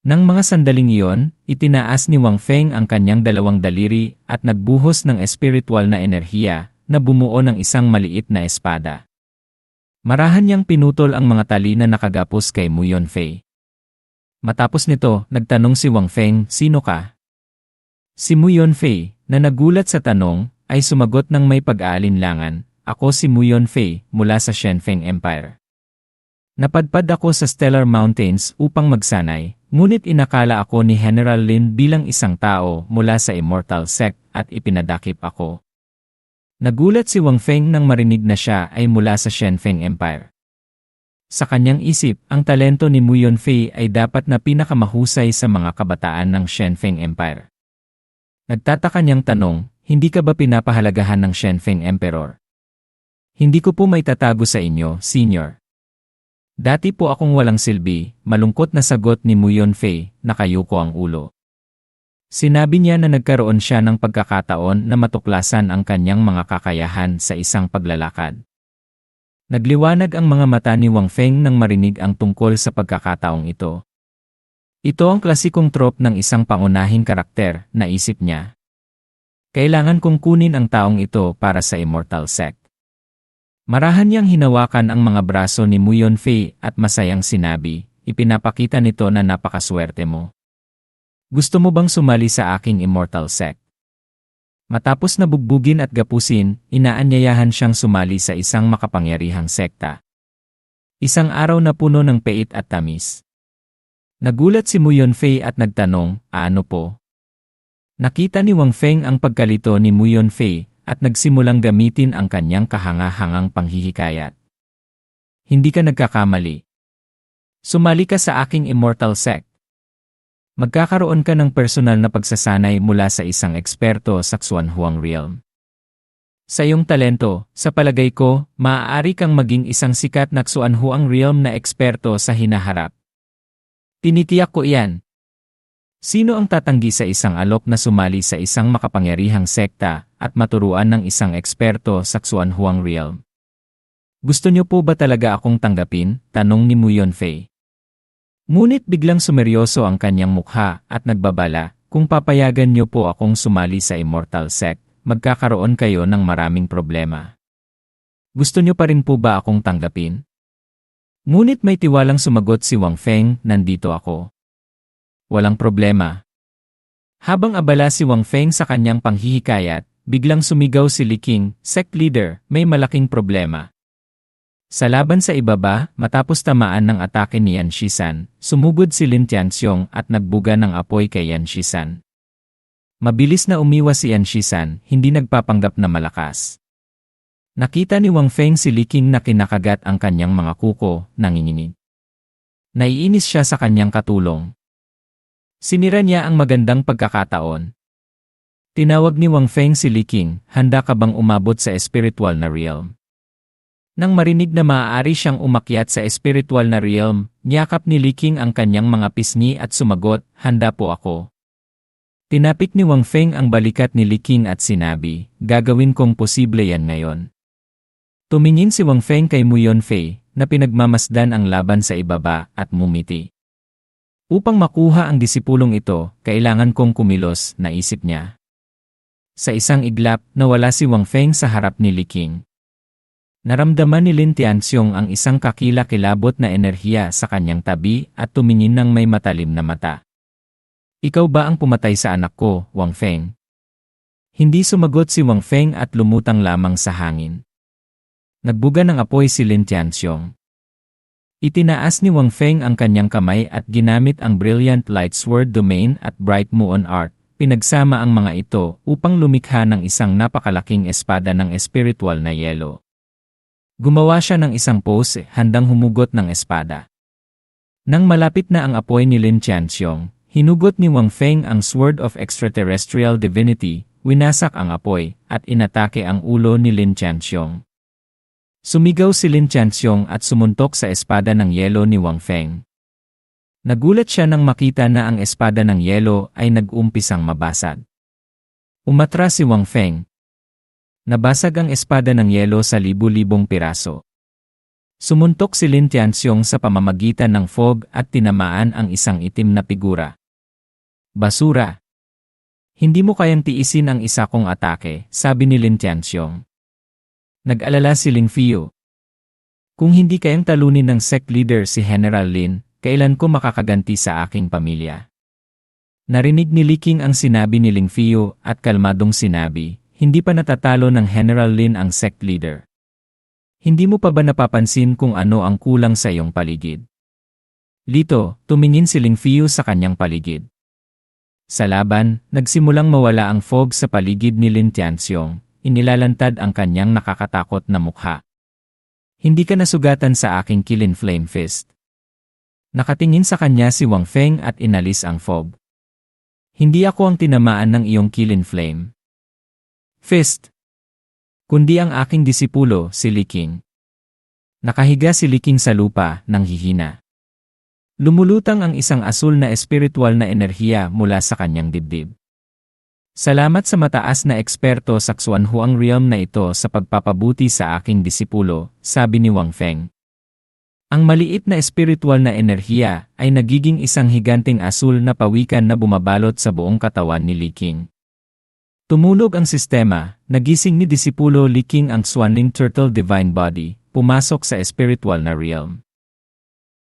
Nang mga sandaling iyon, itinaas ni Wang Feng ang kanyang dalawang daliri at nagbuhos ng espiritual na enerhiya na bumuo ng isang maliit na espada. Marahan niyang pinutol ang mga tali na nakagapos kay Mu Yunfei. Matapos nito, nagtanong si Wang Feng, "Sino ka?" Si Mu Yunfei, na nagulat sa tanong, ay sumagot ng may pag-aalinlangan, "Ako si Mu Yunfei, mula sa Shenfeng Empire. Napadpad ako sa Stellar Mountains upang magsanay, ngunit inakala ako ni General Lin bilang isang tao mula sa Immortal Sect at ipinadakip ako." Nagulat si Wang Feng nang marinig na siya ay mula sa Shenfeng Empire. Sa kanyang isip, ang talento ni Mu Yunfei ay dapat na pinakamahusay sa mga kabataan ng Shenfeng Empire. Nagtataka niyang tanong, "Hindi ka ba pinapahalagahan ng Shenfeng Emperor?" "Hindi ko po may tatago sa inyo, Senior. Dati po akong walang silbi," malungkot na sagot ni Mu Yunfei, nakayuko ang ulo. Sinabi niya na nagkaroon siya ng pagkakataon na matuklasan ang kanyang mga kakayahan sa isang paglalakad. Nagliwanag ang mga mata ni Wang Feng nang marinig ang tungkol sa pagkakataong ito. Ito ang klasikong trope ng isang pangunahing karakter, naisip niya. Kailangan kong kunin ang taong ito para sa Immortal Sect. Marahan niyang hinawakan ang mga braso ni Mu Yunfei at masayang sinabi, "Ipinapakita nito na napakaswerte mo. Gusto mo bang sumali sa aking Immortal Sect?" Matapos na bugbugin at gapusin, inaanyayahan siyang sumali sa isang makapangyarihang sekta. Isang araw na puno ng pait at tamis. Nagulat si Mu Yunfei at nagtanong, "Ano po?" Nakita ni Wang Feng ang pagkalito ni Mu Yunfei at nagsimulang gamitin ang kanyang kahanga-hangang panghihikayat. "Hindi ka nagkakamali. Sumali ka sa aking Immortal Sect. Magkakaroon ka ng personal na pagsasanay mula sa isang eksperto sa Xuanhuang Realm. Sa iyong talento, sa palagay ko, maaari kang maging isang sikat na Xuanhuang Realm na eksperto sa hinaharap. Tinitiyak ko iyan." Sino ang tatanggi sa isang alok na sumali sa isang makapangyarihang sekta at maturuan ng isang eksperto sa Xuanhuang Realm? "Gusto niyo po ba talaga akong tanggapin?" tanong ni Mu Yunfei. Ngunit biglang sumeryoso ang kanyang mukha at nagbabala, "Kung papayagan niyo po akong sumali sa Immortal Sect, magkakaroon kayo ng maraming problema. Gusto niyo pa rin po ba akong tanggapin?" Ngunit may tiwalang sumagot si Wang Feng, "Nandito ako. Walang problema." Habang abala si Wang Feng sa kanyang panghihikayat, biglang sumigaw si Li Qing, "Sect Leader, may malaking problema." Sa laban sa ibaba, matapos tamaan ng atake ni Yan Shisan, sumugod si Lin Tianxiong at nagbuga ng apoy kay Yan Shisan. Mabilis na umiwas si Yan Shisan, hindi nagpapanggap na malakas. Nakita ni Wang Feng si Li Qing na kinakagat ang kanyang mga kuko, nanginginig. Naiinis siya sa kanyang katulong. Sinira niya ang magandang pagkakataon. Tinawag ni Wang Feng si Li Qing, "Handa ka bang umabot sa espiritual na realm?" Nang marinig na maaari siyang umakyat sa espiritual na realm, niyakap ni Li Qing ang kanyang mga pisngi at sumagot, "Handa po ako." Tinapik ni Wang Feng ang balikat ni Li Qing at sinabi, "Gagawin kong posible yan ngayon." Tumingin si Wang Feng kay Mu Yunfei, na pinagmamasdan ang laban sa ibaba, at mumiti. Upang makuha ang disipulong ito, kailangan kong kumilos, naisip niya. Sa isang iglap, nawala si Wang Feng sa harap ni Li Qing. Naramdaman ni Lin Tianxiong ang isang kakilakilabot na enerhiya sa kanyang tabi at tumingin ng may matalim na mata. "Ikaw ba ang pumatay sa anak ko, Wang Feng?" Hindi sumagot si Wang Feng at lumutang lamang sa hangin. Nagbuga ng apoy si Lin Tianxiong. Itinaas ni Wang Feng ang kanyang kamay at ginamit ang Brilliant Light Sword Domain at Bright Muon Art. Pinagsama ang mga ito upang lumikha ng isang napakalaking espada ng espiritual na yelo. Gumawa siya ng isang pose, handang humugot ng espada. Nang malapit na ang apoy ni Lin Tianxiong, hinugot ni Wang Feng ang Sword of Extraterrestrial Divinity, winasak ang apoy, at inatake ang ulo ni Lin Tianxiong. Sumigaw si Lin Tianxiong at sumuntok sa espada ng yelo ni Wang Feng. Nagulat siya nang makita na ang espada ng yelo ay nag-umpisang mabasag. Umatras si Wang Feng. Nabasag ang espada ng yelo sa libu-libong piraso. Sumuntok si Lin Tianxiong sa pamamagitan ng fog at tinamaan ang isang itim na figura. Basura! Hindi mo kayang tiisin ang isa kong atake, sabi ni Lin Tianxiong. Nag-alala si Ling Fiyu. Kung hindi kayang talunin ng sect leader si General Lin, kailan ko makakaganti sa aking pamilya? Narinig ni Li Qing ang sinabi ni Ling Fiyu at kalmadong sinabi, hindi pa natatalo ng General Lin ang sect leader. Hindi mo pa ba napapansin kung ano ang kulang sa iyong paligid? Lito, tumingin si Ling Fiyu sa kanyang paligid. Sa laban, nagsimulang mawala ang fog sa paligid ni Lin Tianxiong, inilalantad ang kanyang nakakatakot na mukha. Hindi ka nasugatan sa aking killing flame fist. Nakatingin sa kanya si Wang Feng at inalis ang fog. Hindi ako ang tinamaan ng iyong killing flame fist, kundi ang aking disipulo, si Li Qing. Nakahiga si Li Qing sa lupa, nang hihina. Lumulutang ang isang asul na espiritual na enerhiya mula sa kanyang dibdib. Salamat sa mataas na eksperto sa Xuanhuang realm na ito sa pagpapabuti sa aking disipulo, sabi ni Wang Feng. Ang maliit na espiritual na enerhiya ay nagiging isang higanting asul na pawikan na bumabalot sa buong katawan ni Li Qing. Tumulog ang sistema, nagising ni disipulo Li Qing ang Xuanling Turtle Divine Body, pumasok sa espiritual na realm.